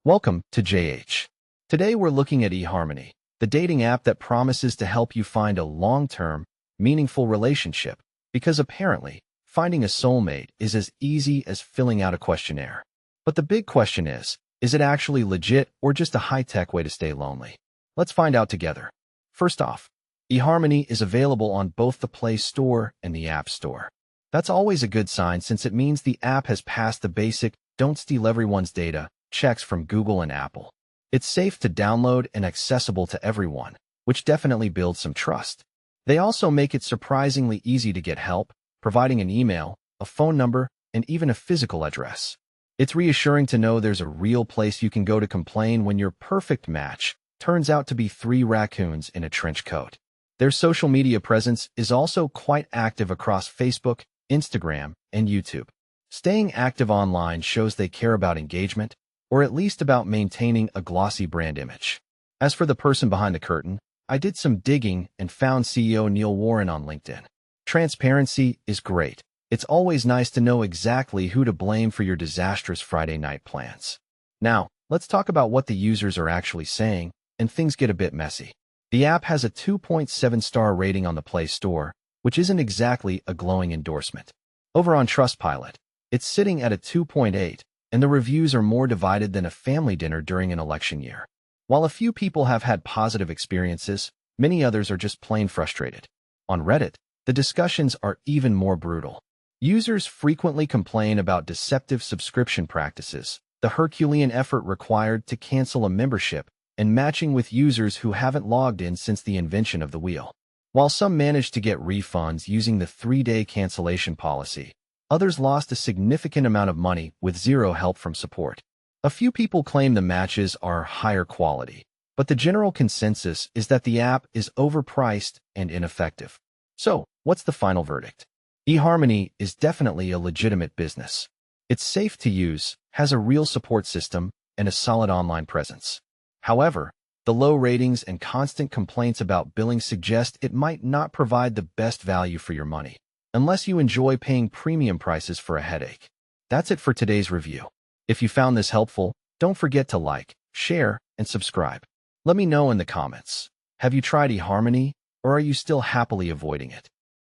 Welcome to JH. Today we're looking at Eharmony, the dating app that promises to help you find a long-term, meaningful relationship, because apparently, finding a soulmate is as easy as filling out a questionnaire. But the big question is it actually legit or just a high-tech way to stay lonely? Let's find out together. First off, Eharmony is available on both the Play Store and the App Store. That's always a good sign since it means the app has passed the basic "don't steal everyone's data" checks from Google and Apple. It's safe to download and accessible to everyone, which definitely builds some trust. They also make it surprisingly easy to get help, providing an email, a phone number, and even a physical address. It's reassuring to know there's a real place you can go to complain when your perfect match turns out to be 3 raccoons in a trench coat. Their social media presence is also quite active across Facebook, Instagram, and YouTube. Staying active online shows they care about engagement, or at least about maintaining a glossy brand image. As for the person behind the curtain, I did some digging and found CEO Neil Warren on LinkedIn. Transparency is great. It's always nice to know exactly who to blame for your disastrous Friday night plans. Now, let's talk about what the users are actually saying, and things get a bit messy. The app has a 2.7-star rating on the Play Store, which isn't exactly a glowing endorsement. Over on Trustpilot, it's sitting at a 2.8, and the reviews are more divided than a family dinner during an election year. While a few people have had positive experiences, many others are just plain frustrated. On Reddit, the discussions are even more brutal. Users frequently complain about deceptive subscription practices, the Herculean effort required to cancel a membership, and matching with users who haven't logged in since the invention of the wheel. While some managed to get refunds using the 3-day cancellation policy, others lost a significant amount of money with zero help from support. A few people claim the matches are higher quality, but the general consensus is that the app is overpriced and ineffective. So, what's the final verdict? Eharmony is definitely a legitimate business. It's safe to use, has a real support system, and a solid online presence. However, the low ratings and constant complaints about billing suggest it might not provide the best value for your money, unless you enjoy paying premium prices for a headache. That's it for today's review. If you found this helpful, don't forget to like, share, and subscribe. Let me know in the comments. Have you tried Eharmony, or are you still happily avoiding it?